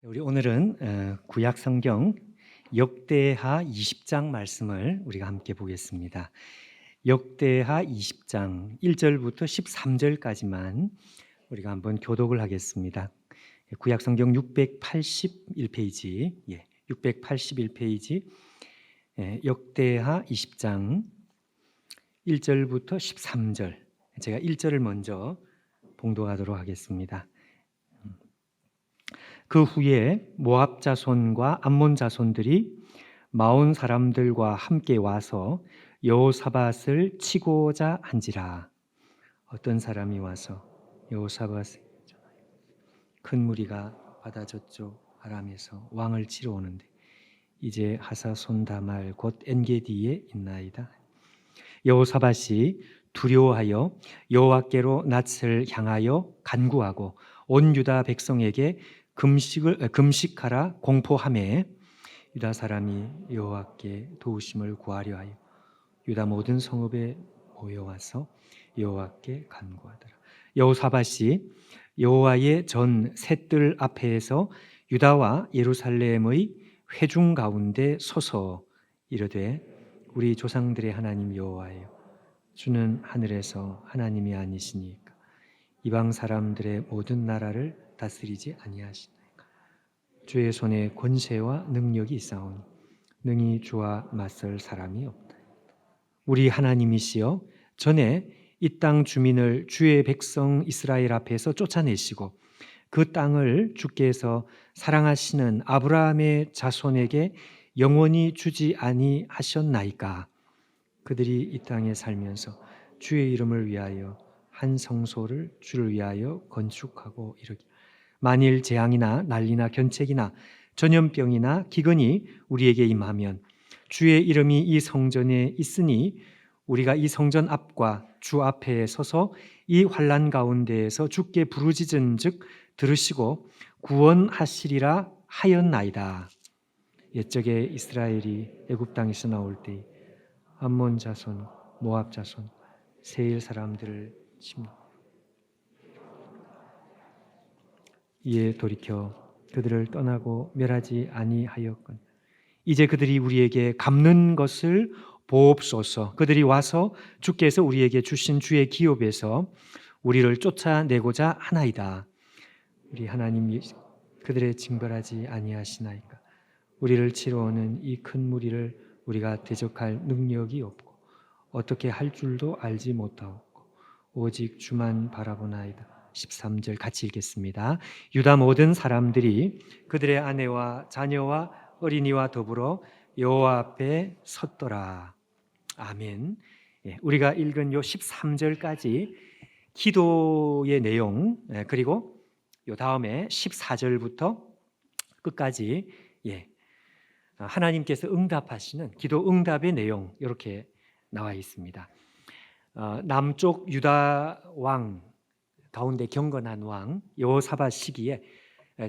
우리 오늘은 구약 성경 역대하 20장 말씀을 우리가 함께 보겠습니다. 역대하 20장 1절부터 13절까지만 우리가 한번 교독을 하겠습니다. 구약 성경 681페이지, 681페이지 역대하 20장 1절부터 13절. 제가 1절을 먼저 봉독하도록 하겠습니다. 그 후에 모압 자손과 암몬 자손들이 마온 사람들과 함께 와서 여호사밧을 치고자 한지라. 어떤 사람이 와서 여호사밧의 큰 무리가 바다 저쪽 아람에서 왕을 치러 오는데 이제 하사손 다말 곧 엔게디에 있나이다. 여호사밧이 두려워하여 여호와께로 낯을 향하여 간구하고 온 유다 백성에게 금식하라 공포하매 유다 사람이 여호와께 도우심을 구하려 하여 유다 모든 성읍에 모여와서 여호와께 간구하더라. 여호사밧이 여호와의 전 셋들 앞에서 유다와 예루살렘의 회중 가운데 서서 이르되 우리 조상들의 하나님 여호와여, 주는 하늘에서 하나님이 아니시니까 이방 사람들의 모든 나라를 다스리지 아니하시나이까. 주의 손에 권세와 능력이 있사오니 능히 주와 맞설 사람이 없다. 우리 하나님이시여, 전에 이 땅 주민을 주의 백성 이스라엘 앞에서 쫓아내시고 그 땅을 주께서 사랑하시는 아브라함의 자손에게 영원히 주지 아니하셨나이까. 그들이 이 땅에 살면서 주의 이름을 위하여 한 성소를 주를 위하여 건축하고 이르기, 만일 재앙이나 난리나 견책이나 전염병이나 기근이 우리에게 임하면 주의 이름이 이 성전에 있으니 우리가 이 성전 앞과 주 앞에 서서 이 환난 가운데에서 주께 부르짖은즉 들으시고 구원하시리라 하였나이다. 옛적에 이스라엘이 애굽 땅에서 나올 때 암몬 자손, 모압 자손, 세일 사람들을 침노 이에 돌이켜 그들을 떠나고 멸하지 아니하였거늘 이제 그들이 우리에게 갚는 것을 보옵소서. 그들이 와서 주께서 우리에게 주신 주의 기업에서 우리를 쫓아내고자 하나이다. 우리 하나님이 그들의 징벌하지 아니하시나이까. 우리를 치러 오는 이 큰 무리를 우리가 대적할 능력이 없고 어떻게 할 줄도 알지 못하옵고 오직 주만 바라보나이다. 13절 같이 읽겠습니다. 유다 모든 사람들이 그들의 아내와 자녀와 어린이와 더불어 여호와 앞에 섰더라. 아멘. 우리가 읽은 요 13절까지 기도의 내용, 그리고 요 다음에 14절부터 끝까지 하나님께서 응답하시는 기도 응답의 내용, 이렇게 나와 있습니다. 남쪽 유다 왕 가운데 경건한 왕 여호사밧 시기에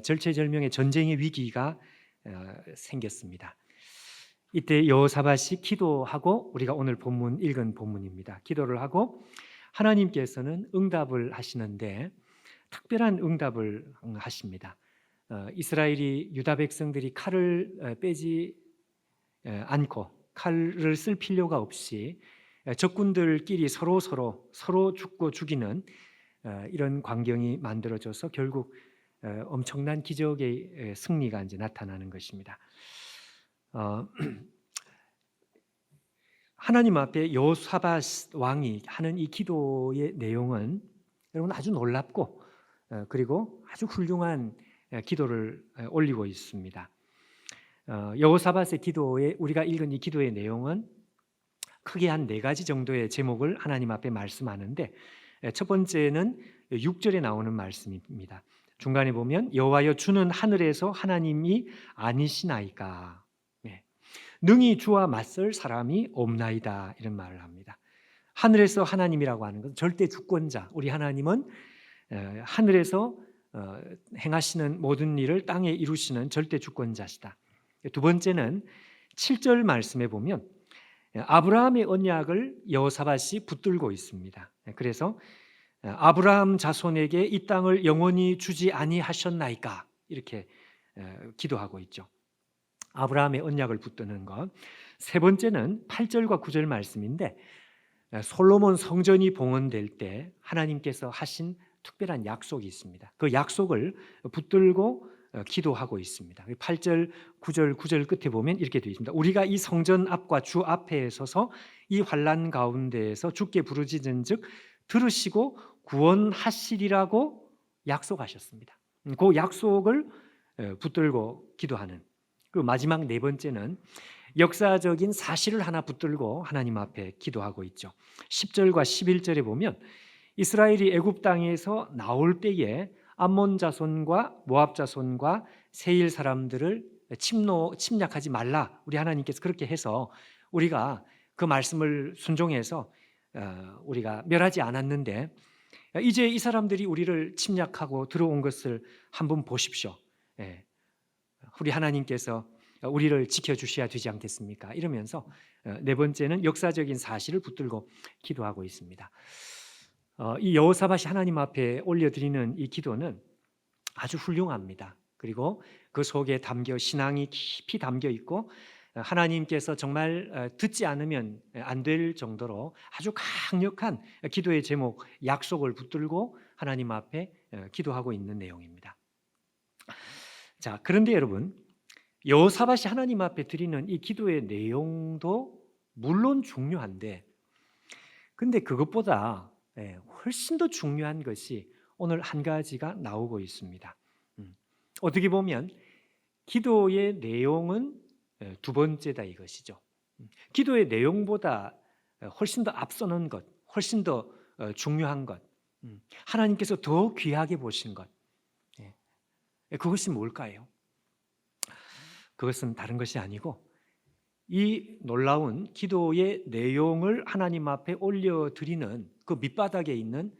절체절명의 전쟁의 위기가 생겼습니다. 이때 여호사밧이 기도하고, 우리가 오늘 본문 읽은 본문입니다. 기도를 하고 하나님께서는 응답을 하시는데 특별한 응답을 하십니다. 이스라엘이, 유다 백성들이 칼을 빼지 않고 칼을 쓸 필요가 없이 적군들끼리 서로 죽고 죽이는 이런 광경이 만들어져서 결국 엄청난 기적의 승리가 이제 나타나는 것입니다. 하나님 앞에 여호사밧 왕이 하는 이 기도의 내용은 여러분 아주 놀랍고 그리고 아주 훌륭한 기도를 올리고 있습니다. 여호사밧의 기도에, 우리가 읽은 이 기도의 내용은 크게 한 4가지 정도의 제목을 하나님 앞에 말씀하는데, 첫 번째는 6절에 나오는 말씀입니다. 중간에 보면 여호와여, 주는 하늘에서 하나님이 아니시나이까. 능히 주와 맞설 사람이 없나이다, 이런 말을 합니다. 하늘에서 하나님이라고 하는 것은 절대 주권자, 우리 하나님은 하늘에서 행하시는 모든 일을 땅에 이루시는 절대 주권자시다. 두 번째는 7절 말씀에 보면 아브라함의 언약을 여호사밧이 붙들고 있습니다. 그래서 아브라함 자손에게 이 땅을 영원히 주지 아니하셨나이까, 이렇게 기도하고 있죠. 아브라함의 언약을 붙드는 것. 세 번째는 8절과 9절 말씀인데 솔로몬 성전이 봉헌될 때 하나님께서 하신 특별한 약속이 있습니다. 그 약속을 붙들고 기도하고 있습니다. 8절, 9절 끝에 보면 이렇게 되어 있습니다. 우리가 이 성전 앞과 주 앞에 서서 이 환난 가운데에서 주께 부르짖은즉 들으시고 구원하시리라고 약속하셨습니다. 그 약속을 붙들고 기도하는. 그리고 마지막 네 번째는 역사적인 사실을 하나 붙들고 하나님 앞에 기도하고 있죠. 10절과 11절에 보면 이스라엘이 애굽 땅에서 나올 때에 암몬 자손과 모압 자손과 세일 사람들을 침략하지 말라. 우리 하나님께서 그렇게 해서 우리가 그 말씀을 순종해서 우리가 멸하지 않았는데 이제 이 사람들이 우리를 침략하고 들어온 것을 한번 보십시오. 우리 하나님께서 우리를 지켜주셔야 되지 않겠습니까? 이러면서 네 번째는 역사적인 사실을 붙들고 기도하고 있습니다. 이 여호사밧이 하나님 앞에 올려드리는 이 기도는 아주 훌륭합니다. 그리고 그 속에 신앙이 깊이 담겨 있고 하나님께서 정말 듣지 않으면 안 될 정도로 아주 강력한 기도의 제목, 약속을 붙들고 하나님 앞에 기도하고 있는 내용입니다. 자, 그런데 여러분, 여호사밧이 하나님 앞에 드리는 이 기도의 내용도 물론 중요한데, 근데 그것보다 훨씬 더 중요한 것이 오늘 한 가지가 나오고 있습니다. 어떻게 보면 기도의 내용은 두 번째다 이것이죠. 기도의 내용보다 훨씬 더 앞서는 것, 훨씬 더 중요한 것, 하나님께서 더 귀하게 보신 것, 그것이 뭘까요? 그것은 다른 것이 아니고 이 놀라운 기도의 내용을 하나님 앞에 올려드리는 그 밑바닥에 있는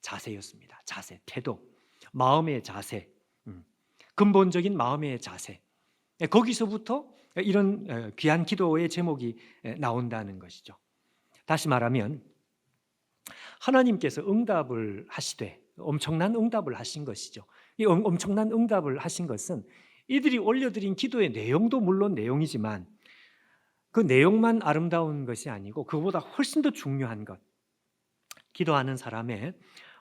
자세였습니다. 자세, 태도, 마음의 자세, 근본적인 마음의 자세. 거기서부터 이런 귀한 기도의 제목이 나온다는 것이죠. 다시 말하면 하나님께서 응답을 하시되 엄청난 응답을 하신 것이죠. 이 엄청난 응답을 하신 것은 이들이 올려드린 기도의 내용도 물론 내용이지만 그 내용만 아름다운 것이 아니고 그보다 훨씬 더 중요한 것, 기도하는 사람의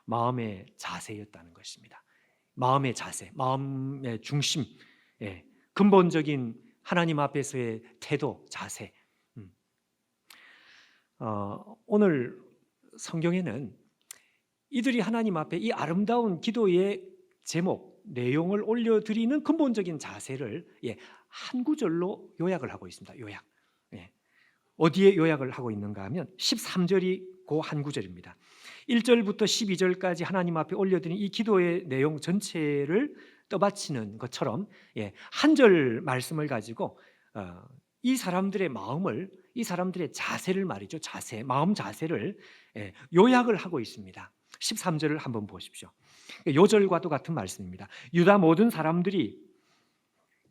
마음의 자세였다는 것입니다. 마음의 자세, 마음의 중심, 근본적인 하나님 앞에서의 태도, 자세. 오늘 성경에는 이들이 하나님 앞에 이 아름다운 기도의 제목, 내용을 올려드리는 근본적인 자세를 한 구절로 요약을 하고 있습니다. 요약. 어디에 요약을 하고 있는가 하면 13절이 그 한 구절입니다. 1절부터 12절까지 하나님 앞에 올려드린 이 기도의 내용 전체를 떠받치는 것처럼 한 절 말씀을 가지고 이 사람들의 마음을, 이 사람들의 자세를 말이죠. 자세, 마음 자세를 요약을 하고 있습니다. 13절을 한번 보십시오. 요절과도 같은 말씀입니다. 유다 모든 사람들이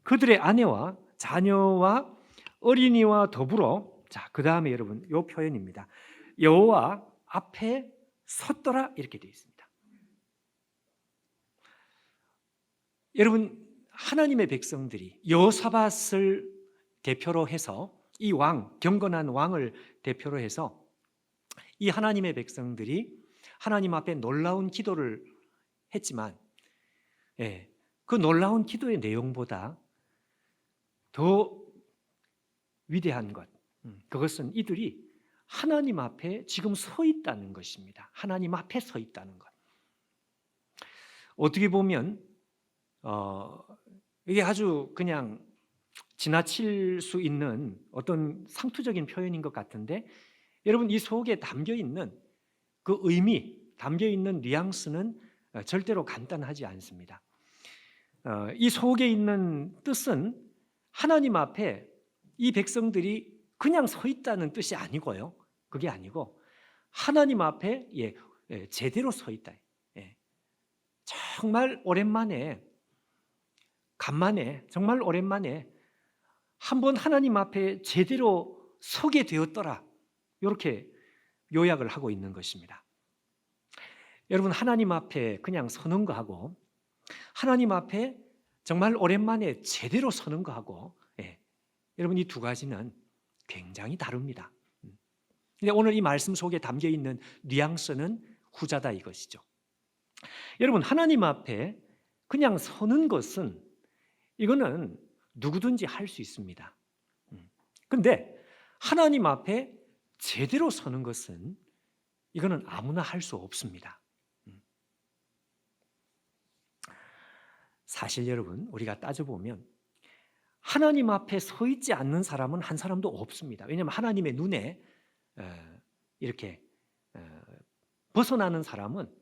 그들의 아내와 자녀와 어린이와 더불어, 자, 그 다음에 여러분 요 표현입니다. 여호와 앞에 섰더라 이렇게 되어 있습니다. 여러분, 하나님의 백성들이 여호사밧을 대표로 해서 이 왕, 경건한 왕을 대표로 해서 이 하나님의 백성들이 하나님 앞에 놀라운 기도를 했지만 그 놀라운 기도의 내용보다 더 위대한 것, 그것은 이들이 하나님 앞에 지금 서 있다는 것입니다. 하나님 앞에 서 있다는 것. 어떻게 보면 이게 아주 그냥 지나칠 수 있는 어떤 상투적인 표현인 것 같은데 여러분, 이 속에 담겨있는 그 의미, 담겨있는 뉘앙스는 절대로 간단하지 않습니다. 이 속에 있는 뜻은 하나님 앞에 이 백성들이 그냥 서 있다는 뜻이 아니고요. 그게 아니고 하나님 앞에 제대로 서 있다. 정말 오랜만에, 간만에, 정말 오랜만에 한번 하나님 앞에 제대로 서게 되었더라. 이렇게 요약을 하고 있는 것입니다. 여러분, 하나님 앞에 그냥 서는 거하고 하나님 앞에 정말 오랜만에 제대로 서는 거하고 여러분 이 두 가지는 굉장히 다릅니다. 근데 오늘 이 말씀 속에 담겨 있는 뉘앙스는 후자다 이것이죠. 여러분 하나님 앞에 그냥 서는 것은 이거는 누구든지 할 수 있습니다. 근데 하나님 앞에 제대로 서는 것은 이거는 아무나 할 수 없습니다. 사실 여러분 우리가 따져보면 하나님 앞에 서 있지 않는 사람은 한 사람도 없습니다. 왜냐하면 하나님의 눈에 이렇게 벗어나는 사람은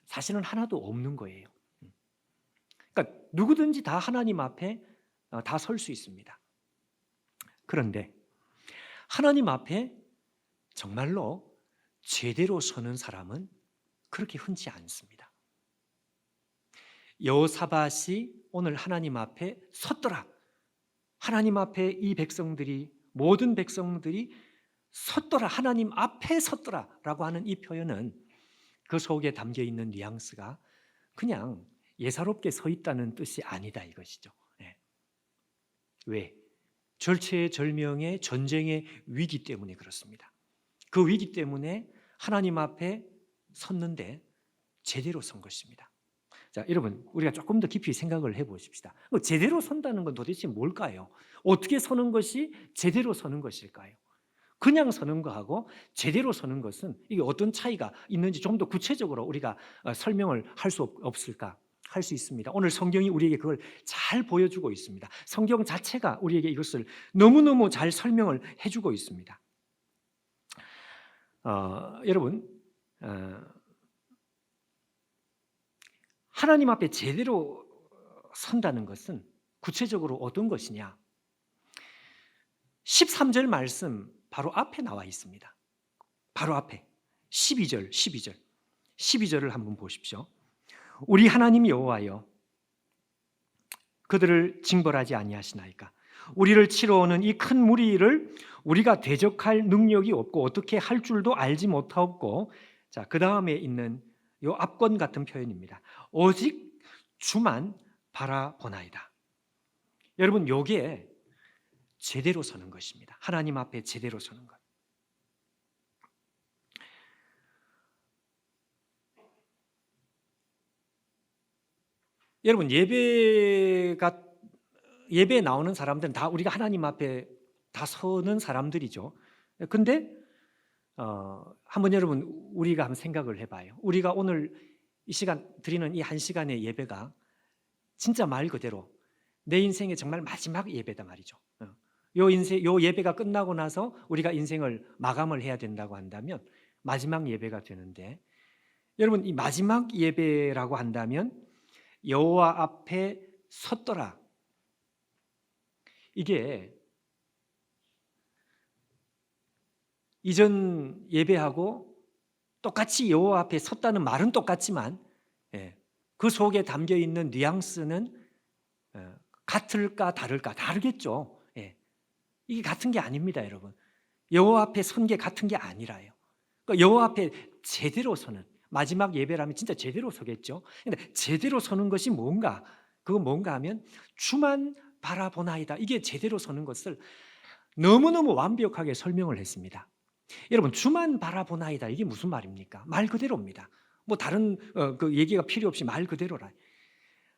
사실은 하나도 없는 거예요. 그러니까 누구든지 다 하나님 앞에 다 설 수 있습니다. 그런데 하나님 앞에 정말로 제대로 서는 사람은 그렇게 흔치 않습니다. 여호사밧이 오늘 하나님 앞에 섰더라. 하나님 앞에 이 백성들이 모든 백성들이 섰더라. 하나님 앞에 섰더라라고 하는 이 표현은 그 속에 담겨 있는 뉘앙스가 그냥 예사롭게 서 있다는 뜻이 아니다 이것이죠. 왜? 절체절명의 전쟁의 위기 때문에 그렇습니다. 그 위기 때문에 하나님 앞에 섰는데 제대로 선 것입니다. 자, 여러분 우리가 조금 더 깊이 생각을 해보십시다. 제대로 선다는 건 도대체 뭘까요? 어떻게 서는 것이 제대로 서는 것일까요? 그냥 서는 거하고 제대로 서는 것은 이게 어떤 차이가 있는지 좀 더 구체적으로 우리가 설명을 할 수 없을까? 할 수 있습니다. 오늘 성경이 우리에게 그걸 잘 보여주고 있습니다. 성경 자체가 우리에게 이것을 너무너무 잘 설명을 해주고 있습니다. 여러분 하나님 앞에 제대로 선다는 것은 구체적으로 어떤 것이냐? 13절 말씀 바로 앞에 나와 있습니다. 바로 앞에 12절을 한번 보십시오. 우리 하나님 여호와여 그들을 징벌하지 아니하시나이까? 우리를 치러 오는 이 큰 무리를 우리가 대적할 능력이 없고 어떻게 할 줄도 알지 못하옵고, 자, 그 다음에 있는 이 앞권 같은 표현입니다. 오직 주만 바라보나이다. 여러분 요게 제대로 서는 것입니다. 하나님 앞에 제대로 서는 것. 여러분 예배에 나오는 사람들은 다 우리가 하나님 앞에 다 서는 사람들이죠. 근데 한번 여러분 우리가 한번 생각을 해봐요. 우리가 오늘 이 시간 드리는 이 한 시간의 예배가 진짜 말 그대로 내 인생의 정말 마지막 예배다 말이죠. 요 예배가 끝나고 나서 우리가 인생을 마감을 해야 된다고 한다면 마지막 예배가 되는데, 여러분 이 마지막 예배라고 한다면 여호와 앞에 섰더라. 이게 이전 예배하고 똑같이 여호와 앞에 섰다는 말은 똑같지만 그 속에 담겨 있는 뉘앙스는 같을까 다를까? 다르겠죠. 이게 같은 게 아닙니다, 여러분. 여호와 앞에 선 게 같은 게 아니라요. 그러니까 여호와 앞에 제대로 서는, 마지막 예배라면 진짜 제대로 서겠죠. 근데 제대로 서는 것이 뭔가? 그건 뭔가 하면 주만 바라보나이다. 이게 제대로 서는 것을 너무너무 완벽하게 설명을 했습니다. 여러분 주만 바라보나이다 이게 무슨 말입니까? 말 그대로입니다. 뭐 다른 그 얘기가 필요 없이 말 그대로라.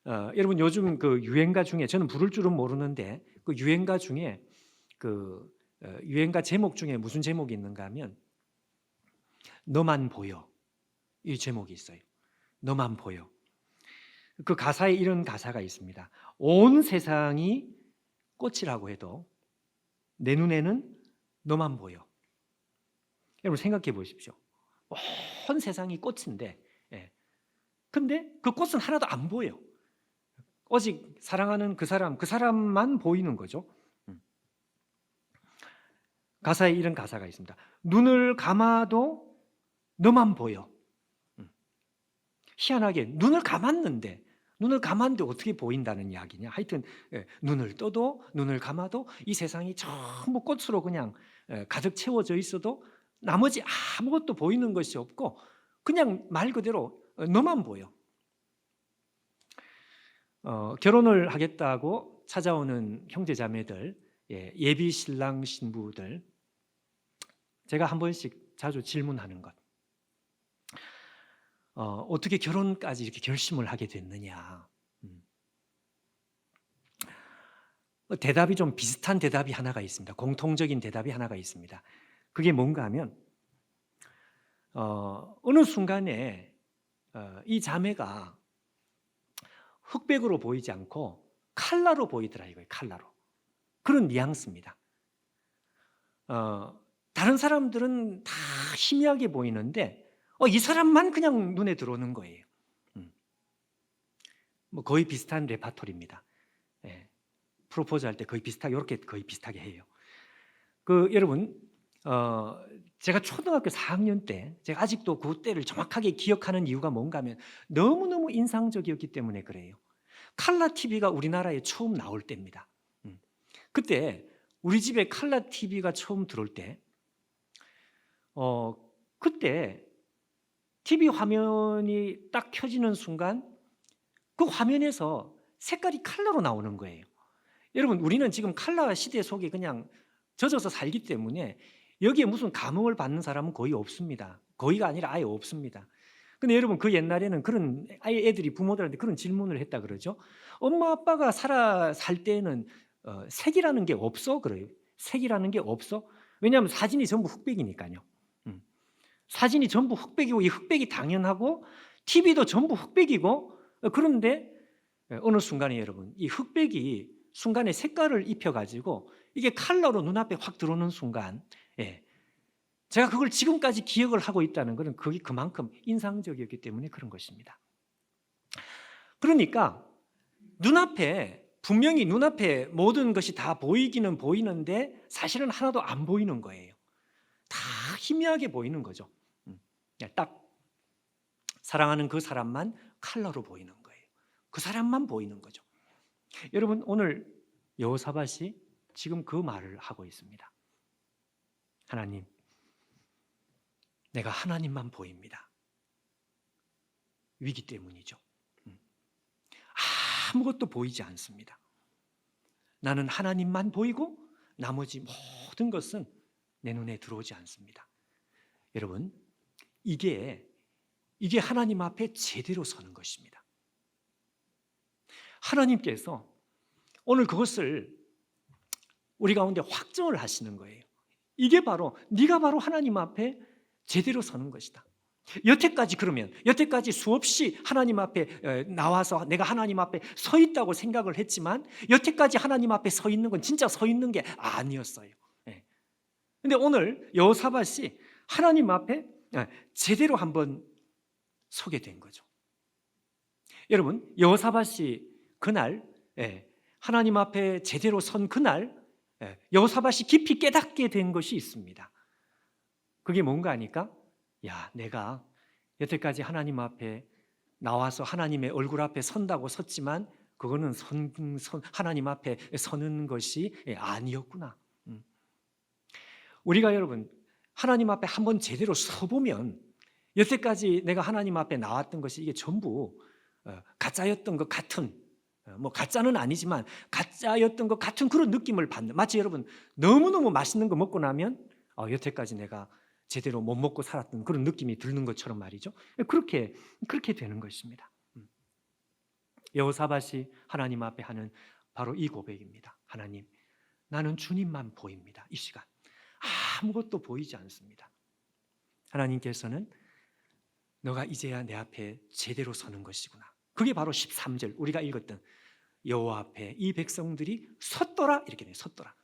여러분 요즘 그 유행가 중에, 저는 부를 줄은 모르는데 그 유행가 중에 그 유행가 제목 중에 무슨 제목이 있는가 하면 너만 보여, 이 제목이 있어요. 너만 보여. 그 가사에 이런 가사가 있습니다. 온 세상이 꽃이라고 해도 내 눈에는 너만 보여. 여러분 생각해 보십시오. 온 세상이 꽃인데, 근데 그 꽃은 하나도 안 보여. 오직 사랑하는 그 사람만 보이는 거죠. 가사에 이런 가사가 있습니다. 눈을 감아도 너만 보여. 희한하게 눈을 감았는데 어떻게 보인다는 이야기냐. 하여튼 눈을 떠도 눈을 감아도 이 세상이 전부 꽃으로 그냥 가득 채워져 있어도 나머지 아무것도 보이는 것이 없고 그냥 말 그대로 너만 보여. 결혼을 하겠다고 찾아오는 형제자매들, 예비 신랑 신부들, 제가 한 번씩 자주 질문하는 것, 어떻게 결혼까지 이렇게 결심을 하게 됐느냐. 대답이 좀 비슷한 대답이 하나가 있습니다. 공통적인 대답이 하나가 있습니다. 그게 뭔가 하면 어느 순간에 이 자매가 흑백으로 보이지 않고 칼라로 보이더라 이거예요. 칼라로. 그런 뉘앙스입니다. 다른 사람들은 다 희미하게 보이는데 이 사람만 그냥 눈에 들어오는 거예요. 뭐 거의 비슷한 레파토리입니다. 프로포즈 할 때 거의 비슷하게 이렇게 거의 비슷하게 해요. 여러분 제가 초등학교 4학년 때 제가 아직도 그 때를 정확하게 기억하는 이유가 뭔가 하면 너무너무 인상적이었기 때문에 그래요. 칼라 TV가 우리나라에 처음 나올 때입니다. 그때 우리 집에 칼라 TV가 처음 들어올 때 그때 TV 화면이 딱 켜지는 순간 그 화면에서 색깔이 칼라로 나오는 거예요. 여러분 우리는 지금 칼라 시대 속에 그냥 젖어서 살기 때문에 여기에 무슨 감흥을 받는 사람은 거의 없습니다. 거의가 아니라 아예 없습니다. 근데 여러분 그 옛날에는 그런 아예 애들이 부모들한테 그런 질문을 했다 그러죠. 엄마 아빠가 살 때에는 색이라는 게 없어? 그래요. 색이라는 게 없어? 왜냐하면 사진이 전부 흑백이니까요. 사진이 전부 흑백이고 이 흑백이 당연하고 TV도 전부 흑백이고 그런데 어느 순간에 여러분 이 흑백이 순간에 색깔을 입혀가지고 이게 컬러로 눈앞에 확 들어오는 순간 제가 그걸 지금까지 기억을 하고 있다는 것은 그게 그만큼 인상적이었기 때문에 그런 것입니다. 그러니까 분명히 눈앞에 모든 것이 다 보이기는 보이는데 사실은 하나도 안 보이는 거예요. 다 희미하게 보이는 거죠. 딱 사랑하는 그 사람만 컬러로 보이는 거예요. 그 사람만 보이는 거죠. 여러분 오늘 여호사밧이 지금 그 말을 하고 있습니다. 하나님, 내가 하나님만 보입니다. 위기 때문이죠. 아무것도 보이지 않습니다. 나는 하나님만 보이고 나머지 모든 것은 내 눈에 들어오지 않습니다. 여러분, 이게 하나님 앞에 제대로 서는 것입니다. 하나님께서 오늘 그것을 우리 가운데 확정을 하시는 거예요. 이게 바로 네가 바로 하나님 앞에 제대로 서는 것이다. 여태까지 수없이 하나님 앞에 나와서 내가 하나님 앞에 서 있다고 생각을 했지만 여태까지 하나님 앞에 서 있는 건 진짜 서 있는 게 아니었어요. 그런데 오늘 여호사밧이 하나님 앞에 제대로 한번 서게 된 거죠. 여러분 여호사밧이 그날 하나님 앞에 제대로 선 그날 여호사밧이 깊이 깨닫게 된 것이 있습니다. 그게 뭔가 하니까 내가 여태까지 하나님 앞에 나와서 하나님의 얼굴 앞에 선다고 섰지만 그거는 하나님 앞에 서는 것이 아니었구나. 우리가 여러분 하나님 앞에 한번 제대로 서보면 여태까지 내가 하나님 앞에 나왔던 것이 이게 전부 가짜였던 것 같은 가짜는 아니지만 가짜였던 것 같은 그런 느낌을 받는 마치 여러분 너무너무 맛있는 거 먹고 나면 여태까지 내가 제대로 못 먹고 살았던 그런 느낌이 드는 것처럼 말이죠. 그렇게 되는 것입니다. 여호사밧이 하나님 앞에 하는 바로 이 고백입니다. 하나님, 나는 주님만 보입니다. 이 시간 아무것도 보이지 않습니다. 하나님께서는 너가 이제야 내 앞에 제대로 서는 것이구나. 그게 바로 13절 우리가 읽었던 여호와 앞에 이 백성들이 섰더라 이렇게 돼요. 섰더라.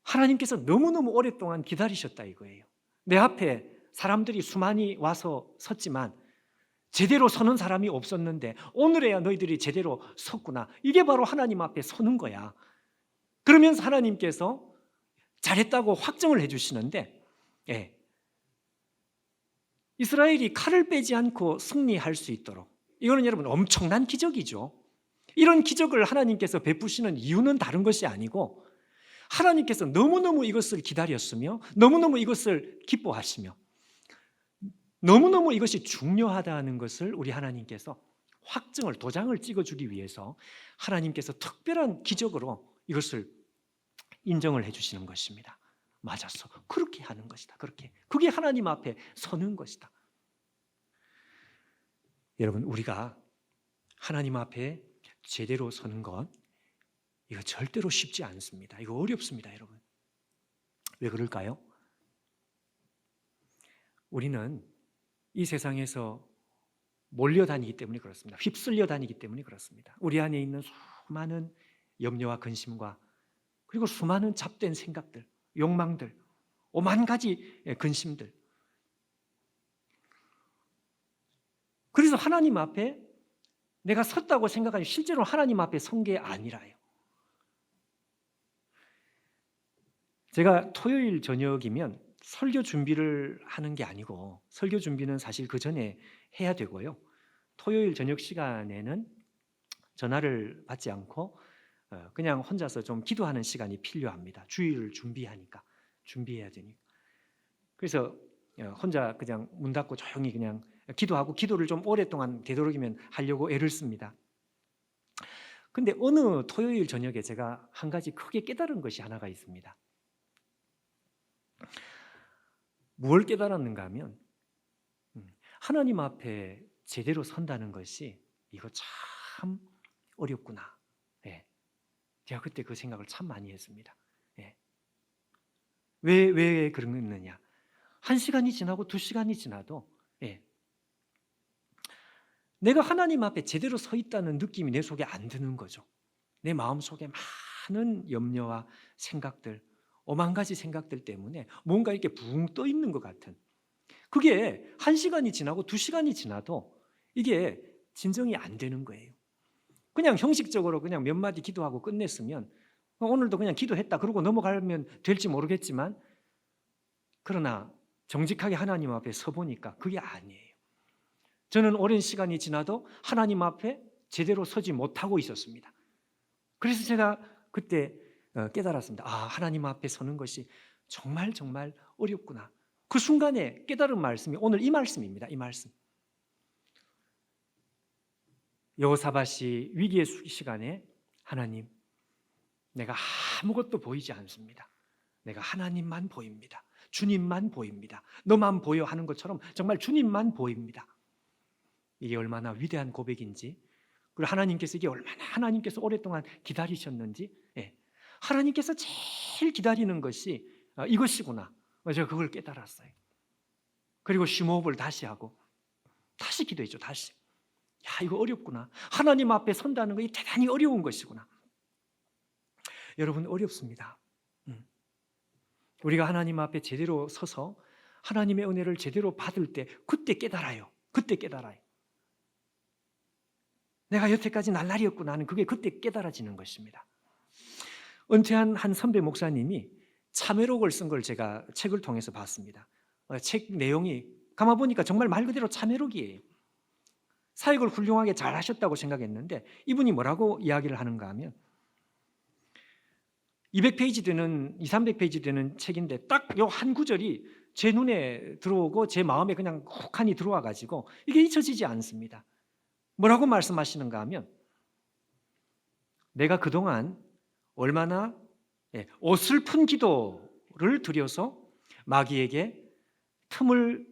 하나님께서 너무너무 오랫동안 기다리셨다 이거예요. 내 앞에 사람들이 수많이 와서 섰지만 제대로 서는 사람이 없었는데 오늘에야 너희들이 제대로 섰구나. 이게 바로 하나님 앞에 서는 거야. 그러면서 하나님께서 잘했다고 확정을 해주시는데 이스라엘이 칼을 빼지 않고 승리할 수 있도록 이거는 여러분 엄청난 기적이죠. 이런 기적을 하나님께서 베푸시는 이유는 다른 것이 아니고 하나님께서 너무너무 이것을 기다렸으며 너무너무 이것을 기뻐하시며 너무너무 이것이 중요하다는 것을 우리 하나님께서 확증을, 도장을 찍어주기 위해서 하나님께서 특별한 기적으로 이것을 인정을 해주시는 것입니다. 맞았어. 그렇게 하는 것이다. 그게 하나님 앞에 서는 것이다. 여러분, 우리가 하나님 앞에 제대로 서는 것, 이거 절대로 쉽지 않습니다. 이거 어렵습니다, 여러분. 왜 그럴까요? 우리는 이 세상에서 몰려다니기 때문에 그렇습니다. 휩쓸려 다니기 때문에 그렇습니다. 우리 안에 있는 수많은 염려와 근심과 그리고 수많은 잡된 생각들, 욕망들, 오만 가지 근심들. 그래서 하나님 앞에 내가 섰다고 생각하지 실제로 하나님 앞에 선 게 아니라요. 제가 토요일 저녁이면 설교 준비를 하는 게 아니고, 설교 준비는 사실 그 전에 해야 되고요. 토요일 저녁 시간에는 전화를 받지 않고 그냥 혼자서 좀 기도하는 시간이 필요합니다. 주일을 준비해야 되니까. 그래서 혼자 그냥 문 닫고 조용히 그냥 기도하고, 기도를 좀 오랫동안 되도록이면 하려고 애를 씁니다. 근데 어느 토요일 저녁에 제가 한 가지 크게 깨달은 것이 하나가 있습니다. 무엇을 깨달았는가 하면, 하나님 앞에 제대로 선다는 것이 이거 참 어렵구나. 예. 제가 그때 그 생각을 참 많이 했습니다. 예. 왜 그러느냐? 1시간이 지나고 2시간이 지나도 내가 하나님 앞에 제대로 서 있다는 느낌이 내 속에 안 드는 거죠. 내 마음속에 많은 염려와 생각들, 오만 가지 생각들 때문에 뭔가 이렇게 붕 떠 있는 것 같은, 그게 1시간이 지나고 2시간이 지나도 이게 진정이 안 되는 거예요. 그냥 형식적으로 그냥 몇 마디 기도하고 끝냈으면 오늘도 그냥 기도했다 그러고 넘어가면 될지 모르겠지만, 그러나 정직하게 하나님 앞에 서보니까 그게 아니에요. 저는 오랜 시간이 지나도 하나님 앞에 제대로 서지 못하고 있었습니다. 그래서 제가 그때 깨달았습니다. 하나님 앞에 서는 것이 정말 정말 어렵구나. 그 순간에 깨달은 말씀이 오늘 이 말씀입니다. 이 말씀. 여호사밧이 위기의 시간에, 하나님, 내가 아무것도 보이지 않습니다. 내가 하나님만 보입니다. 주님만 보입니다. 너만 보여 하는 것처럼 정말 주님만 보입니다. 이게 얼마나 위대한 고백인지, 그리고 이게 얼마나 하나님께서 오랫동안 기다리셨는지, 하나님께서 제일 기다리는 것이 이것이구나. 제가 그걸 깨달았어요. 그리고 심호흡을 다시 하고 다시 기도했죠. 다시. 이거 어렵구나. 하나님 앞에 선다는 것이 대단히 어려운 것이구나. 여러분, 어렵습니다. 우리가 하나님 앞에 제대로 서서 하나님의 은혜를 제대로 받을 때 그때 깨달아요. 내가 여태까지 날라리였구나 하는 그게 그때 깨달아지는 것입니다. 은퇴한 한 선배 목사님이 참회록을 쓴 걸 제가 책을 통해서 봤습니다. 책 내용이 가만 보니까 정말 말 그대로 참회록이에요. 사역을 훌륭하게 잘 하셨다고 생각했는데, 이분이 뭐라고 이야기를 하는가 하면, 200페이지 되는 200~300페이지 되는 책인데 딱 요 한 구절이 제 눈에 들어오고 제 마음에 그냥 혹하니 들어와 가지고 이게 잊혀지지 않습니다. 뭐라고 말씀하시는가 하면, 내가 그동안 얼마나 어설픈 기도를 드려서 마귀에게 틈을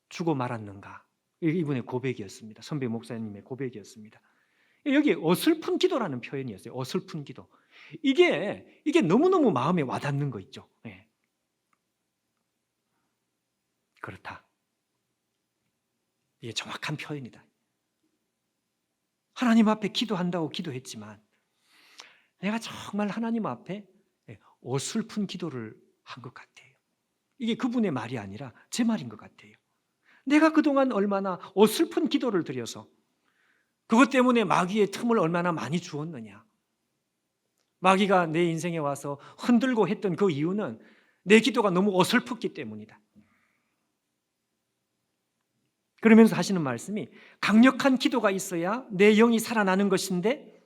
주고 말았는가. 이분의 고백이었습니다. 선배 목사님의 고백이었습니다. 여기 어설픈 기도라는 표현이었어요. 어설픈 기도. 이게 너무너무 마음에 와닿는 거 있죠. 그렇다. 이게 정확한 표현이다. 하나님 앞에 기도한다고 기도했지만 내가 정말 하나님 앞에 어설픈 기도를 한 것 같아요. 이게 그분의 말이 아니라 제 말인 것 같아요. 내가 그동안 얼마나 어설픈 기도를 드려서 그것 때문에 마귀의 틈을 얼마나 많이 주었느냐. 마귀가 내 인생에 와서 흔들고 했던 그 이유는 내 기도가 너무 어설펐기 때문이다. 그러면서 하시는 말씀이, 강력한 기도가 있어야 내 영이 살아나는 것인데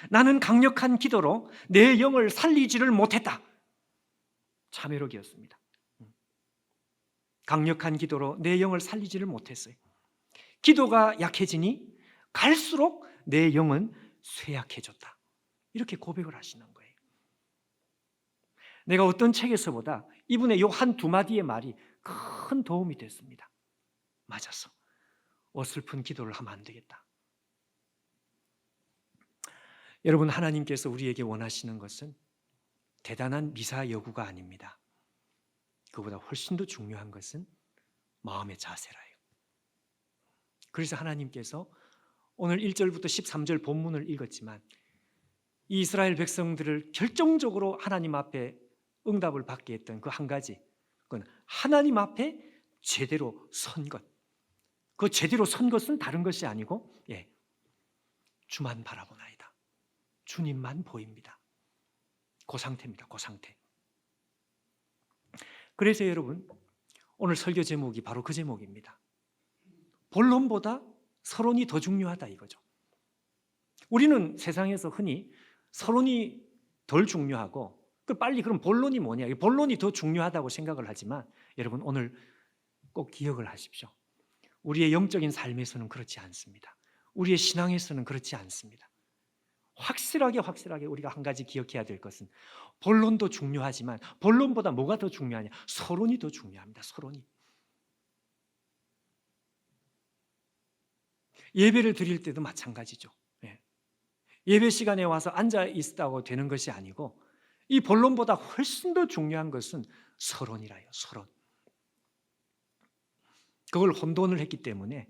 나는 강력한 기도로 내 영을 살리지를 못했다. 참회록이었습니다. 강력한 기도로 내 영을 살리지를 못했어요. 기도가 약해지니 갈수록 내 영은 쇠약해졌다. 이렇게 고백을 하시는 거예요. 내가 어떤 책에서보다 이분의 요 한 두 마디의 말이 큰 도움이 됐습니다. 맞았어. 어설픈 기도를 하면 안 되겠다. 여러분, 하나님께서 우리에게 원하시는 것은 대단한 미사 여구가 아닙니다. 그보다 훨씬 더 중요한 것은 마음의 자세라요. 그래서 하나님께서 오늘 1절부터 13절 본문을 읽었지만 이 이스라엘 백성들을 결정적으로 하나님 앞에 응답을 받게 했던 그 한 가지, 그건 하나님 앞에 제대로 선 것. 그 제대로 선 것은 다른 것이 아니고 주만 바라보나이다. 주님만 보입니다. 그 상태입니다. 그 상태. 그래서 여러분, 오늘 설교 제목이 바로 그 제목입니다. 본론보다 서론이 더 중요하다 이거죠. 우리는 세상에서 흔히 서론이 덜 중요하고 빨리 그럼 본론이 뭐냐, 본론이 더 중요하다고 생각을 하지만 여러분, 오늘 꼭 기억을 하십시오. 우리의 영적인 삶에서는 그렇지 않습니다. 우리의 신앙에서는 그렇지 않습니다. 확실하게 우리가 한 가지 기억해야 될 것은 본론도 중요하지만 본론보다 뭐가 더 중요하냐? 서론이 더 중요합니다. 서론이. 예배를 드릴 때도 마찬가지죠. 예배 시간에 와서 앉아 있다고 되는 것이 아니고 이 본론보다 훨씬 더 중요한 것은 서론이라요. 서론. 그걸 혼돈을 했기 때문에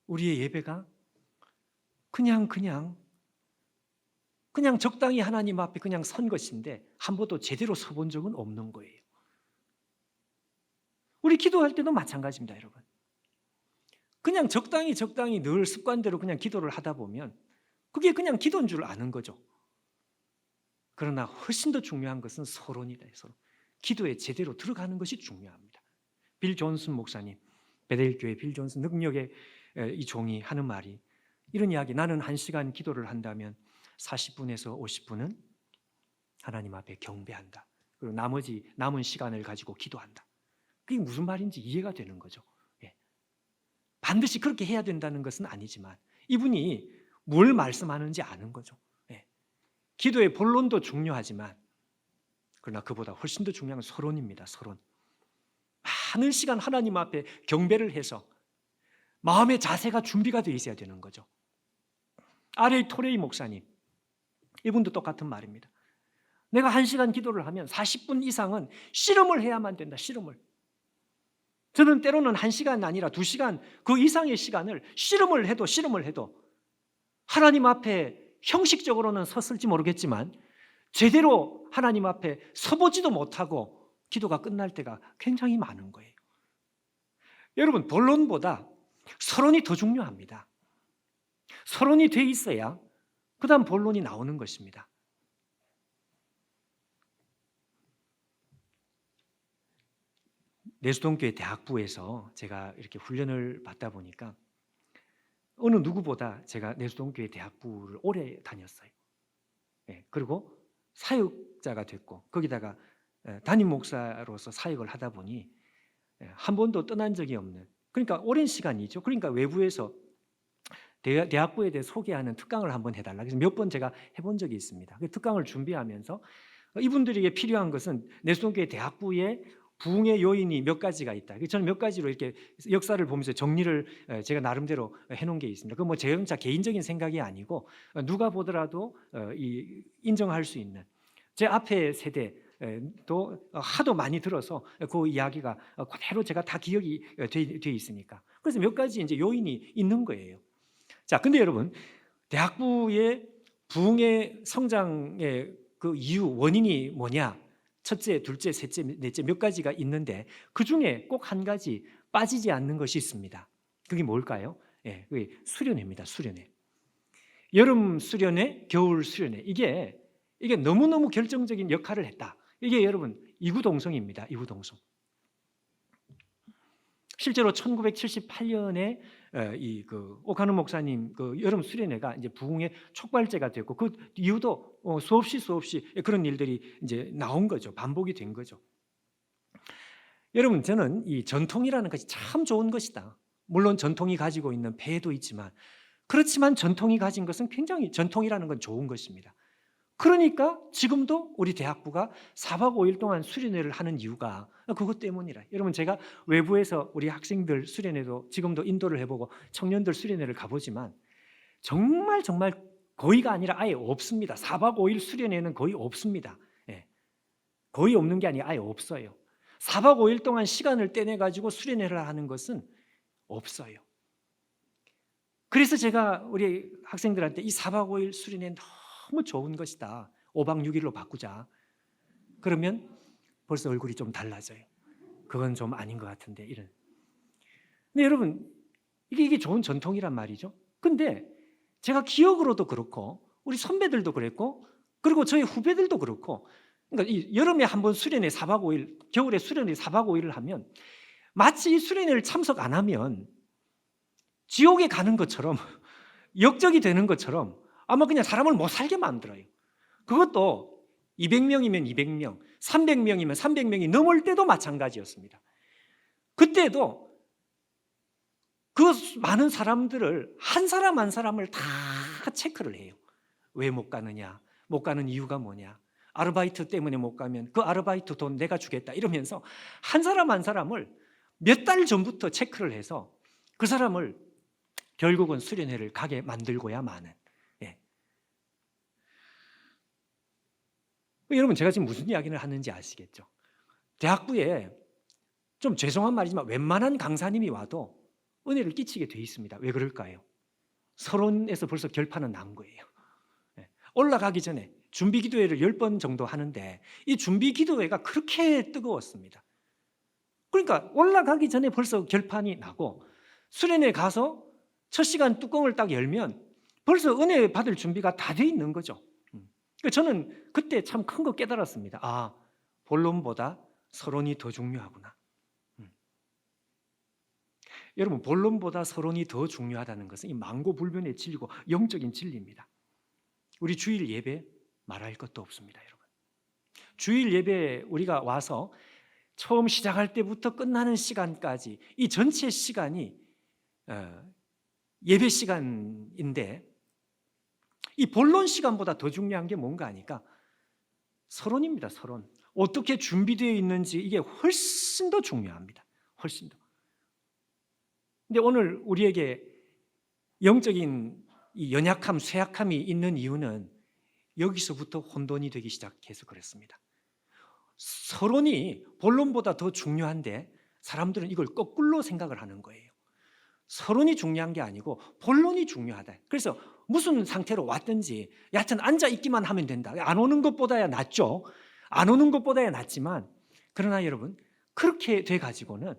우리의 예배가 그냥 적당히 하나님 앞에 그냥 선 것인데 한 번도 제대로 서본 적은 없는 거예요. 우리 기도할 때도 마찬가지입니다, 여러분. 그냥 적당히 늘 습관대로 그냥 기도를 하다 보면 그게 그냥 기도인 줄 아는 거죠. 그러나 훨씬 더 중요한 것은 서론이다. 서론. 기도에 제대로 들어가는 것이 중요합니다. 빌 존슨 목사님, 베델교회 빌 존슨 능력의 이 종이 하는 말이 이런 이야기, 나는 1시간 기도를 한다면 40분에서 50분은 하나님 앞에 경배한다. 그리고 나머지 남은 시간을 가지고 기도한다. 그게 무슨 말인지 이해가 되는 거죠. 반드시 그렇게 해야 된다는 것은 아니지만 이분이 뭘 말씀하는지 아는 거죠. 기도의 본론도 중요하지만 그러나 그보다 훨씬 더 중요한 건 서론입니다. 서론. 많은 시간 하나님 앞에 경배를 해서 마음의 자세가 준비가 되어 있어야 되는 거죠. R.A. 토레이 목사님, 이분도 똑같은 말입니다. 내가 1시간 기도를 하면 40분 이상은 씨름을 해야만 된다. 씨름을. 저는 때로는 1시간 아니라 2시간 그 이상의 시간을 씨름을 해도 하나님 앞에 형식적으로는 섰을지 모르겠지만 제대로 하나님 앞에 서보지도 못하고 기도가 끝날 때가 굉장히 많은 거예요. 여러분, 본론보다 서론이 더 중요합니다. 서론이 돼 있어야 그 다음 본론이 나오는 것입니다. 내수동교회 대학부에서 제가 이렇게 훈련을 받다 보니까 어느 누구보다 제가 내수동교회 대학부를 오래 다녔어요. 그리고 사역자가 됐고 거기다가 담임 목사로서 사역을 하다 보니 한 번도 떠난 적이 없는, 그러니까 오랜 시간이죠. 그러니까 외부에서 대학부에 대해 소개하는 특강을 한번 해달라. 그래서 몇 번 제가 해본 적이 있습니다. 그 특강을 준비하면서 이분들에게 필요한 것은 내수동교회 대학부의 부흥의 요인이 몇 가지가 있다. 저는 몇 가지로 이렇게 역사를 보면서 정리를 제가 나름대로 해놓은 게 있습니다. 그건 뭐 제 혼자 개인적인 생각이 아니고 누가 보더라도 인정할 수 있는, 제 앞에 세대도 하도 많이 들어서 그 이야기가 그대로 제가 다 기억이 돼 있으니까. 그래서 몇 가지 이제 요인이 있는 거예요. 자, 근데 여러분, 대학부의 부흥의 성장의 그 이유, 원인이 뭐냐? 첫째, 둘째, 셋째, 넷째 몇 가지가 있는데 그 중에 꼭 한 가지 빠지지 않는 것이 있습니다. 그게 뭘까요? 그게 수련회입니다. 수련회. 여름 수련회, 겨울 수련회. 이게 너무너무 결정적인 역할을 했다. 이게 여러분 이구동성입니다. 이구동성. 실제로 1978년에 오카노 목사님 그 여름 수련회가 이제 부흥의 촉발제가 됐고 그 이후도 수없이 그런 일들이 이제 나온 거죠. 반복이 된 거죠. 여러분, 저는 이 전통이라는 것이 참 좋은 것이다. 물론 전통이 가지고 있는 폐해도 있지만 그렇지만 전통이 가진 것은 굉장히 전통이라는 건 좋은 것입니다. 그러니까 지금도 우리 대학부가 4박 5일 동안 수련회를 하는 이유가 그것 때문이라. 여러분 제가 외부에서 우리 학생들 수련회도 지금도 인도를 해보고 청년들 수련회를 가보지만 정말 거의가 아니라 아예 없습니다. 4박 5일 수련회는 거의 없습니다. 예. 거의 없는 게 아니라 아예 없어요. 4박 5일 동안 시간을 떼내가지고 수련회를 하는 것은 없어요. 그래서 제가 우리 학생들한테 이 4박 5일 수련회 너무 좋은 것이다. 5박 6일로 바꾸자. 그러면 벌써 얼굴이 좀 달라져요. 그건 좀 아닌 것 같은데 이런. 근데 여러분 이게 좋은 전통이란 말이죠. 근데 제가 기억으로도 그렇고 우리 선배들도 그랬고 그리고 저희 후배들도 그렇고 그러니까 이 여름에 한번 수련회 4박 5일, 겨울에 수련회 4박 5일을 하면 마치 이 수련회를 참석 안 하면 지옥에 가는 것처럼 역적이 되는 것처럼 아마 그냥 사람을 못 살게 만들어요. 그것도 200명이면 200명, 300명이면 300명이 넘을 때도 마찬가지였습니다. 그때도 그 많은 사람들을 한 사람 한 사람을 다 체크를 해요. 왜 못 가느냐? 못 가는 이유가 뭐냐? 아르바이트 때문에 못 가면 그 아르바이트 돈 내가 주겠다 이러면서 한 사람 한 사람을 몇 달 전부터 체크를 해서 그 사람을 결국은 수련회를 가게 만들고야 마는. 예. 여러분 제가 지금 무슨 이야기를 하는지 아시겠죠? 대학부에 좀 죄송한 말이지만 웬만한 강사님이 와도 은혜를 끼치게 돼 있습니다. 왜 그럴까요? 서론에서 벌써 결판은 난 거예요. 예. 올라가기 전에 준비 기도회를 10번 정도 하는데 이 준비 기도회가 그렇게 뜨거웠습니다. 그러니까 올라가기 전에 벌써 결판이 나고 수련회 가서 첫 시간 뚜껑을 딱 열면 벌써 은혜 받을 준비가 다 돼 있는 거죠. 그러니까 저는 그때 참 큰 거 깨달았습니다. 아, 본론보다 서론이 더 중요하구나. 여러분 본론보다 서론이 더 중요하다는 것은 이 만고불변의 진리고 영적인 진리입니다. 우리 주일 예배 말할 것도 없습니다, 여러분. 주일 예배 우리가 와서 처음 시작할 때부터 끝나는 시간까지 이 전체 시간이 예배 시간인데 이 본론 시간보다 더 중요한 게 뭔가 하니까 서론입니다. 서론. 어떻게 준비되어 있는지 이게 훨씬 더 중요합니다. 훨씬 더. 근데 오늘 우리에게 영적인 이 연약함, 쇠약함이 있는 이유는 여기서부터 혼돈이 되기 시작해서 그렇습니다. 서론이 본론보다 더 중요한데 사람들은 이걸 거꾸로 생각을 하는 거예요. 서론이 중요한 게 아니고 본론이 중요하다. 그래서 무슨 상태로 왔든지 여하튼 앉아 있기만 하면 된다. 안 오는 것보다야 낫죠. 안 오는 것보다야 낫지만 그러나 여러분 그렇게 돼가지고는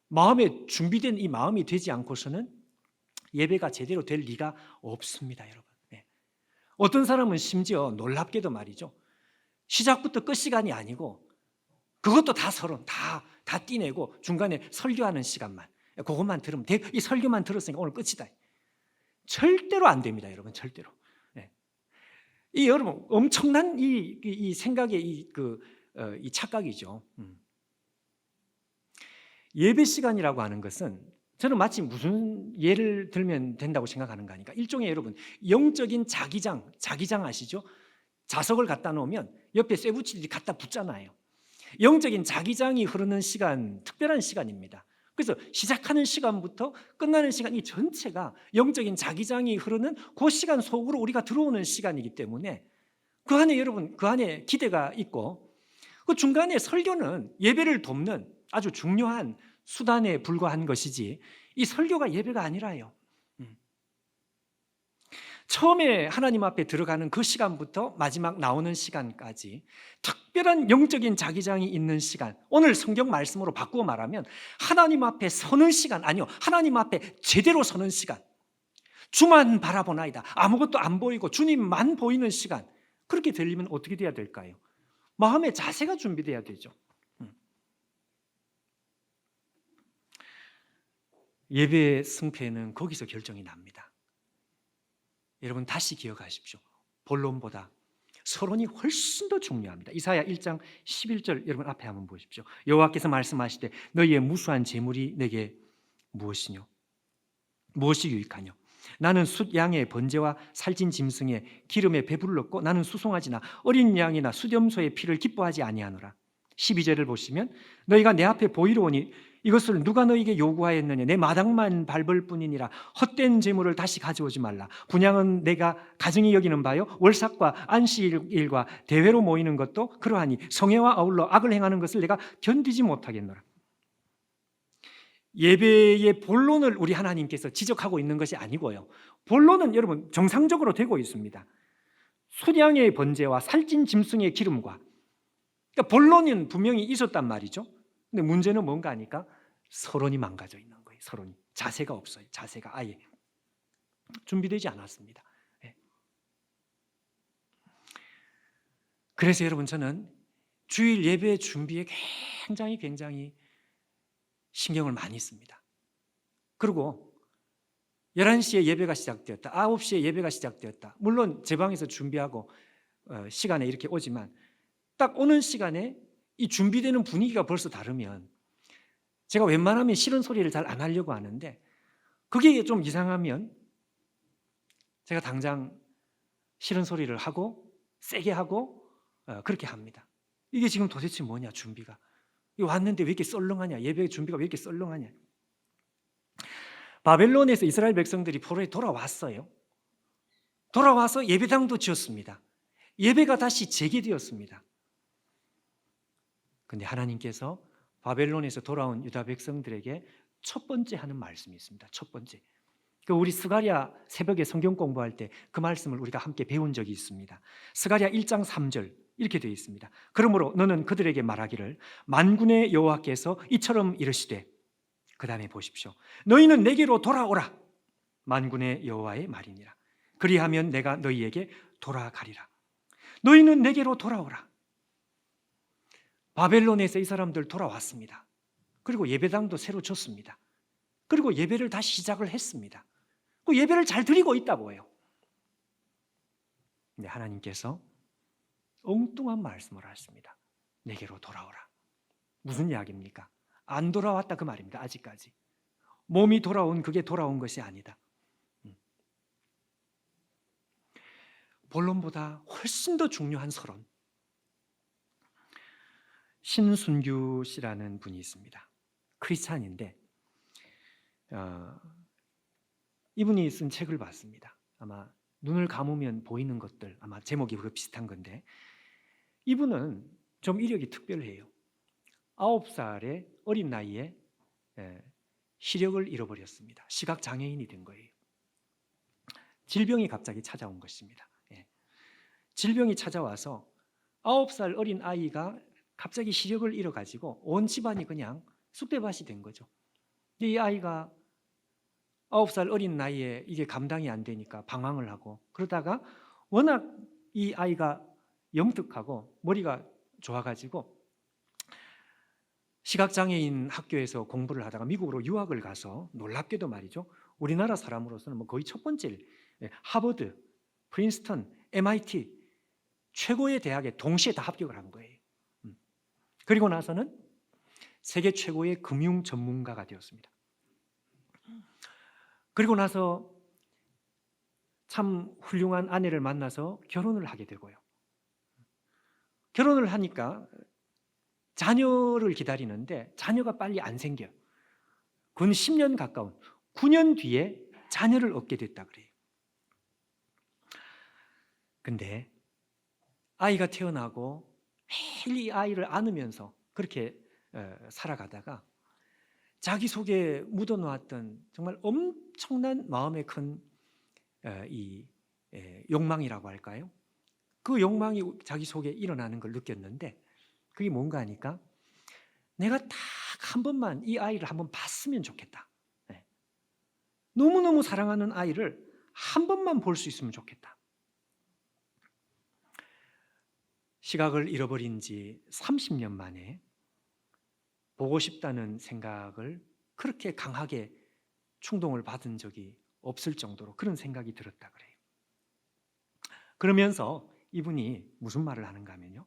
마음에 준비된 이 마음이 되지 않고서는 예배가 제대로 될 리가 없습니다, 여러분. 네. 어떤 사람은 심지어 놀랍게도 말이죠. 시작부터 끝 시간이 아니고 그것도 다 서론, 다 띠내고 중간에 설교하는 시간만 그것만 들으면 돼. 이 설교만 들었으니까 오늘 끝이다. 절대로 안 됩니다, 여러분. 절대로. 네. 이 여러분 엄청난 이 생각의 이 착각이죠. 예배 시간이라고 하는 것은 저는 마치 무슨 예를 들면 된다고 생각하는가 하니까 일종의 여러분 영적인 자기장 아시죠? 자석을 갖다 놓으면 옆에 쇠붙이들이 갖다 붙잖아요. 영적인 자기장이 흐르는 시간, 특별한 시간입니다. 그래서 시작하는 시간부터 끝나는 시간 이 전체가 영적인 자기장이 흐르는 그 시간 속으로 우리가 들어오는 시간이기 때문에 그 안에 여러분 그 안에 기대가 있고 그 중간에 설교는 예배를 돕는 아주 중요한 수단에 불과한 것이지 이 설교가 예배가 아니라요. 처음에 하나님 앞에 들어가는 그 시간부터 마지막 나오는 시간까지 특별한 영적인 자기장이 있는 시간, 오늘 성경 말씀으로 바꾸어 말하면 하나님 앞에 서는 시간, 아니요, 하나님 앞에 제대로 서는 시간, 주만 바라보나이다, 아무것도 안 보이고 주님만 보이는 시간, 그렇게 되려면 어떻게 돼야 될까요? 마음의 자세가 준비돼야 되죠. 예배의 승패는 거기서 결정이 납니다. 여러분 다시 기억하십시오. 본론보다 서론이 훨씬 더 중요합니다. 이사야 1장 11절 여러분 앞에 한번 보십시오. 여호와께서 말씀하시되 너희의 무수한 재물이 내게 무엇이뇨? 무엇이 유익하뇨? 나는 숫 양의 번제와 살찐 짐승의 기름에 배불렀고 나는 수송아지나 어린 양이나 수렴소의 피를 기뻐하지 아니하노라. 12절을 보시면 너희가 내 앞에 보이러 오니 이것을 누가 너희에게 요구하였느냐. 내 마당만 밟을 뿐이니라. 헛된 재물을 다시 가져오지 말라. 분향은 내가 가증히 여기는 바요 월삭과 안식일과 대회로 모이는 것도 그러하니 성회와 아울러 악을 행하는 것을 내가 견디지 못하겠노라. 예배의 본론을 우리 하나님께서 지적하고 있는 것이 아니고요, 본론은 여러분 정상적으로 되고 있습니다. 수량의 번제와 살찐 짐승의 기름과, 그러니까 본론은 분명히 있었단 말이죠. 근데 문제는 뭔가 하니까 서론이 망가져 있는 거예요. 서론이, 자세가 없어요. 자세가 아예 준비되지 않았습니다. 그래서 여러분, 저는 주일 예배 준비에 굉장히 신경을 많이 씁니다. 그리고 11시에 예배가 시작되었다, 9시에 예배가 시작되었다, 물론 제 방에서 준비하고 시간에 이렇게 오지만 딱 오는 시간에 이 준비되는 분위기가 벌써 다르면 제가 웬만하면 싫은 소리를 잘 안 하려고 하는데, 그게 좀 이상하면 제가 당장 싫은 소리를 하고 세게 하고 그렇게 합니다. 이게 지금 도대체 뭐냐, 준비가 왔는데 왜 이렇게 썰렁하냐, 예배 준비가 왜 이렇게 썰렁하냐. 바벨론에서 이스라엘 백성들이 포로에 돌아왔어요. 돌아와서 예배당도 지었습니다. 예배가 다시 재개되었습니다. 근데 하나님께서 바벨론에서 돌아온 유다 백성들에게 첫 번째 하는 말씀이 있습니다. 첫 번째. 우리 스가랴 새벽에 성경 공부할 때 그 말씀을 우리가 함께 배운 적이 있습니다. 스가랴 1장 3절 이렇게 되어 있습니다. 그러므로 너는 그들에게 말하기를 만군의 여호와께서 이처럼 이르시되, 그 다음에 보십시오. 너희는 내게로 돌아오라. 만군의 여호와의 말이니라. 그리하면 내가 너희에게 돌아가리라. 너희는 내게로 돌아오라. 바벨론에서 이 사람들 돌아왔습니다. 그리고 예배당도 새로 졌습니다. 그리고 예배를 다시 시작을 했습니다. 그 예배를 잘 드리고 있다고요. 근데 하나님께서 엉뚱한 말씀을 하십니다. 내게로 돌아오라. 무슨 이야기입니까? 안 돌아왔다 그 말입니다. 아직까지 몸이 돌아온, 그게 돌아온 것이 아니다. 본론보다 훨씬 더 중요한 서론. 신순규 씨라는 분이 있습니다. 크리스찬인데 이분이 쓴 책을 봤습니다. 아마 눈을 감으면 보이는 것들, 아마 제목이 그거 비슷한 건데, 이분은 좀 이력이 특별해요. 9살의 어린 나이에 시력을 잃어버렸습니다. 시각장애인이 된 거예요. 질병이 갑자기 찾아온 것입니다. 질병이 찾아와서 9살 어린 아이가 갑자기 시력을 잃어가지고 온 집안이 그냥 쑥대밭이 된 거죠. 이 아이가 9살 어린 나이에 이게 감당이 안 되니까 방황을 하고, 그러다가 워낙 이 아이가 영특하고 머리가 좋아가지고 시각장애인 학교에서 공부를 하다가 미국으로 유학을 가서, 놀랍게도 말이죠, 우리나라 사람으로서는 거의 첫 번째 하버드, 프린스턴, MIT 최고의 대학에 동시에 다 합격을 한 거예요. 그리고 나서는 세계 최고의 금융 전문가가 되었습니다. 그리고 나서 참 훌륭한 아내를 만나서 결혼을 하게 되고요. 결혼을 하니까 자녀를 기다리는데 자녀가 빨리 안 생겨요. 근 10년 가까운 9년 뒤에 자녀를 얻게 됐다 그래요. 근데 아이가 태어나고 매일 이 아이를 안으면서 그렇게 살아가다가 자기 속에 묻어놓았던 정말 엄청난 마음에 큰 이 욕망이라고 할까요? 그 욕망이 자기 속에 일어나는 걸 느꼈는데, 그게 뭔가 하니까 내가 딱 한 번만 이 아이를 한번 봤으면 좋겠다. 너무너무 사랑하는 아이를 한 번만 볼 수 있으면 좋겠다. 시각을 잃어버린 지 30년 만에 보고 싶다는 생각을 그렇게 강하게 충동을 받은 적이 없을 정도로 그런 생각이 들었다 그래요. 그러면서 이분이 무슨 말을 하는가 하면요,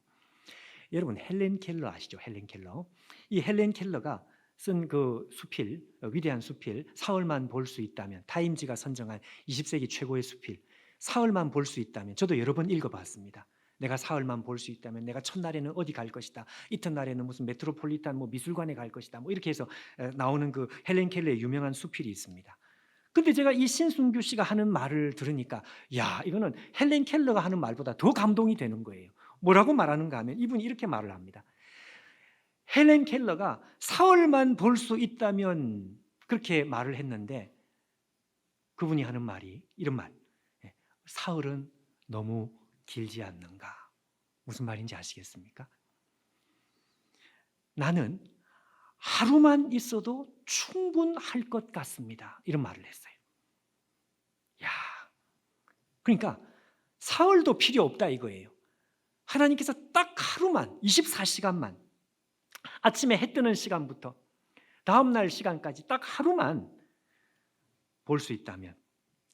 여러분 헬렌 켈러 아시죠? 헬렌 켈러. 이 헬렌 켈러가 쓴 그 수필, 위대한 수필 사흘만 볼 수 있다면, 타임지가 선정한 20세기 최고의 수필 사흘만 볼 수 있다면, 저도 여러 번 읽어봤습니다. 내가 사흘만 볼 수 있다면 내가 첫날에는 어디 갈 것이다, 이튿날에는 무슨 메트로폴리탄 미술관에 갈 것이다, 이렇게 해서 나오는 그 헬렌 켈러의 유명한 수필이 있습니다. 근데 제가 이 신순규 씨가 하는 말을 들으니까 야, 이거는 헬렌 켈러가 하는 말보다 더 감동이 되는 거예요. 뭐라고 말하는가 하면 이분이 이렇게 말을 합니다. 헬렌 켈러가 사흘만 볼 수 있다면 그렇게 말을 했는데, 그분이 하는 말이 이런 말, 사흘은 너무 길지 않는가? 무슨 말인지 아시겠습니까? 나는 하루만 있어도 충분할 것 같습니다, 이런 말을 했어요. 야, 그러니까 사흘도 필요 없다 이거예요. 하나님께서 딱 하루만, 24시간만, 아침에 해 뜨는 시간부터 다음날 시간까지 딱 하루만 볼 수 있다면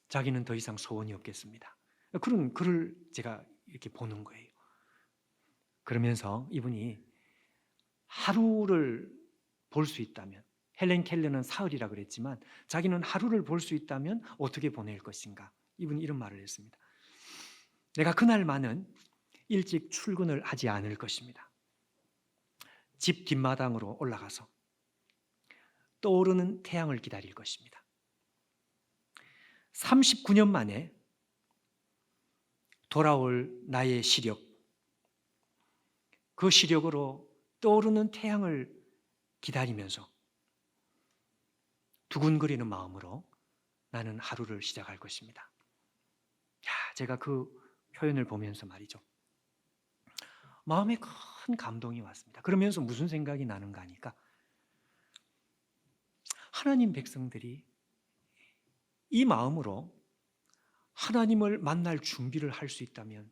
자기는 더 이상 소원이 없겠습니다. 그런 글을 제가 이렇게 보는 거예요. 그러면서 이분이 하루를 볼 수 있다면, 헬렌 켈러는 사흘이라 그랬지만 자기는 하루를 볼 수 있다면 어떻게 보낼 것인가? 이분이 이런 말을 했습니다. 내가 그날만은 일찍 출근을 하지 않을 것입니다. 집 뒷마당으로 올라가서 떠오르는 태양을 기다릴 것입니다. 39년 만에 돌아올 나의 시력, 그 시력으로 떠오르는 태양을 기다리면서 두근거리는 마음으로 나는 하루를 시작할 것입니다. 야, 제가 그 표현을 보면서 말이죠, 마음에 큰 감동이 왔습니다. 그러면서 무슨 생각이 나는가 하니까, 하나님 백성들이 이 마음으로 하나님을 만날 준비를 할 수 있다면,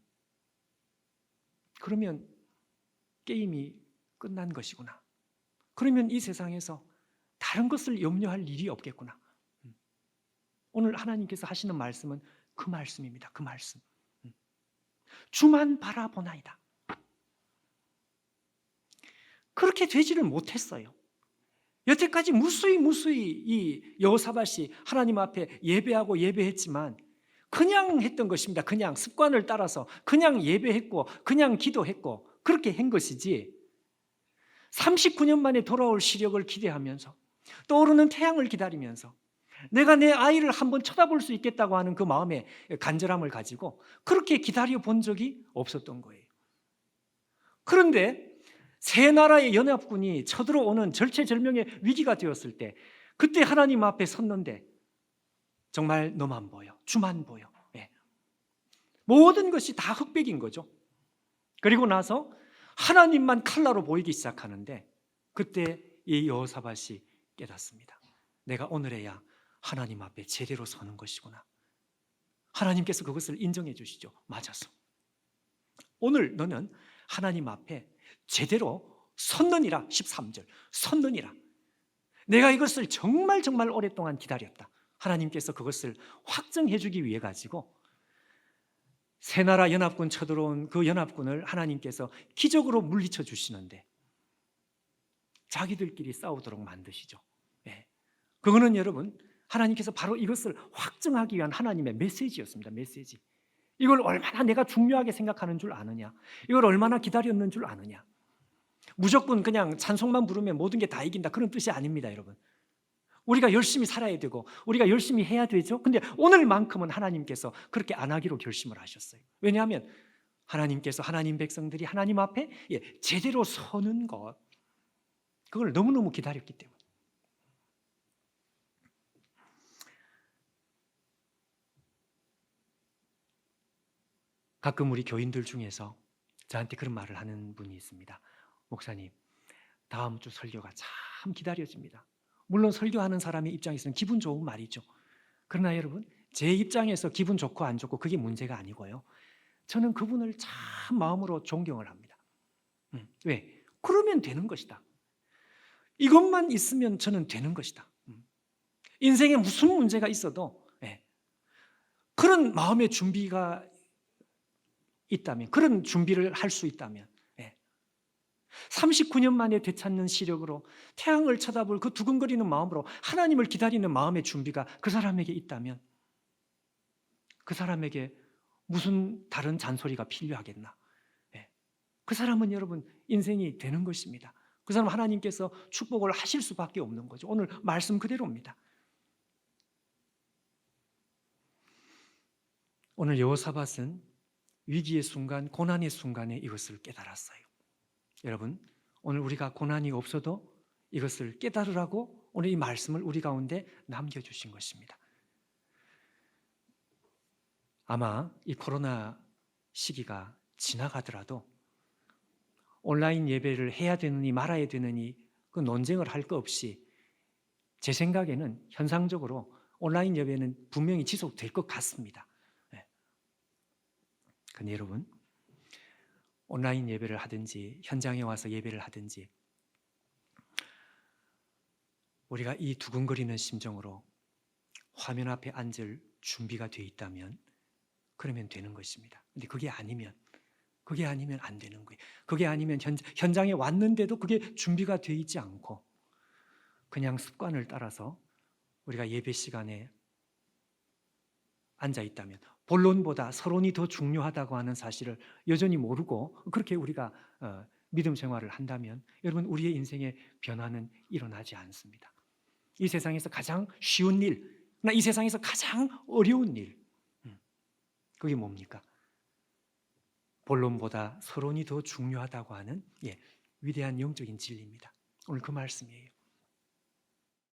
그러면 게임이 끝난 것이구나. 그러면 이 세상에서 다른 것을 염려할 일이 없겠구나. 오늘 하나님께서 하시는 말씀은 그 말씀입니다. 그 말씀. 주만 바라보나이다. 그렇게 되지를 못했어요. 여태까지 무수히 이 여호사밧이 하나님 앞에 예배하고 예배했지만 그냥 했던 것입니다. 그냥 습관을 따라서 그냥 예배했고 그냥 기도했고 그렇게 한 것이지, 39년 만에 돌아올 시력을 기대하면서 떠오르는 태양을 기다리면서 내가 내 아이를 한번 쳐다볼 수 있겠다고 하는 그 마음의 간절함을 가지고 그렇게 기다려 본 적이 없었던 거예요. 그런데 세 나라의 연합군이 쳐들어오는 절체절명의 위기가 되었을 때, 그때 하나님 앞에 섰는데 정말 너만 보여, 주만 보여. 모든 것이 다 흑백인 거죠. 그리고 나서 하나님만 칼라로 보이기 시작하는데, 그때 이 여호사밧이 깨닫습니다. 내가 오늘에야 하나님 앞에 제대로 서는 것이구나. 하나님께서 그것을 인정해 주시죠. 맞았어. 오늘 너는 하나님 앞에 제대로 섰느니라. 13절 섰느니라. 내가 이것을 정말 오랫동안 기다렸다. 하나님께서 그것을 확정해 주기 위해 가지고 세 나라 연합군 쳐들어온 그 연합군을 하나님께서 기적으로 물리쳐 주시는데 자기들끼리 싸우도록 만드시죠. 그거는 여러분, 하나님께서 바로 이것을 확증하기 위한 하나님의 메시지였습니다. 메시지. 이걸 얼마나 내가 중요하게 생각하는 줄 아느냐, 이걸 얼마나 기다렸는 줄 아느냐. 무조건 그냥 찬송만 부르면 모든 게 다 이긴다, 그런 뜻이 아닙니다. 여러분, 우리가 열심히 살아야 되고 우리가 열심히 해야 되죠. 근데 오늘만큼은 하나님께서 그렇게 안 하기로 결심을 하셨어요. 왜냐하면 하나님께서 하나님 백성들이 하나님 앞에 제대로 서는 것, 그걸 너무너무 기다렸기 때문에. 가끔 우리 교인들 중에서 저한테 그런 말을 하는 분이 있습니다. 목사님, 다음 주 설교가 참 기다려집니다. 물론 설교하는 사람의 입장에서는 기분 좋은 말이죠. 그러나 여러분, 제 입장에서 기분 좋고 안 좋고 그게 문제가 아니고요, 저는 그분을 참 마음으로 존경을 합니다. 왜? 그러면 되는 것이다. 이것만 있으면 저는 되는 것이다. 인생에 무슨 문제가 있어도 그런 마음의 준비가 있다면, 그런 준비를 할 수 있다면, 39년 만에 되찾는 시력으로 태양을 쳐다볼 그 두근거리는 마음으로 하나님을 기다리는 마음의 준비가 그 사람에게 있다면 그 사람에게 무슨 다른 잔소리가 필요하겠나? 예. 그 사람은 여러분 인생이 되는 것입니다. 그 사람 하나님께서 축복을 하실 수밖에 없는 거죠. 오늘 말씀 그대로입니다. 오늘 여호사밧은 위기의 순간, 고난의 순간에 이것을 깨달았어요. 여러분, 오늘 우리가 고난이 없어도 이것을 깨달으라고 오늘 이 말씀을 우리 가운데 남겨주신 것입니다. 아마 이 코로나 시기가 지나가더라도 온라인 예배를 해야 되느니 말아야 되느니 그 논쟁을 할 거 없이 제 생각에는 현상적으로 온라인 예배는 분명히 지속될 것 같습니다. 근데 여러분, 온라인 예배를 하든지 현장에 와서 예배를 하든지 우리가 이 두근거리는 심정으로 화면 앞에 앉을 준비가 되어 있다면 그러면 되는 것입니다. 근데 그게 아니면 안 되는 거예요. 그게 아니면 현장에 왔는데도 그게 준비가 되어 있지 않고 그냥 습관을 따라서 우리가 예배 시간에 앉아 있다면 본론보다 서론이 더 중요하다고 하는 사실을 여전히 모르고 그렇게 우리가 믿음 생활을 한다면 여러분 우리의 인생의 변화는 일어나지 않습니다. 이 세상에서 가장 쉬운 일, 이 세상에서 가장 어려운 일, 그게 뭡니까? 본론보다 서론이 더 중요하다고 하는 위대한 영적인 진리입니다. 오늘 그 말씀이에요.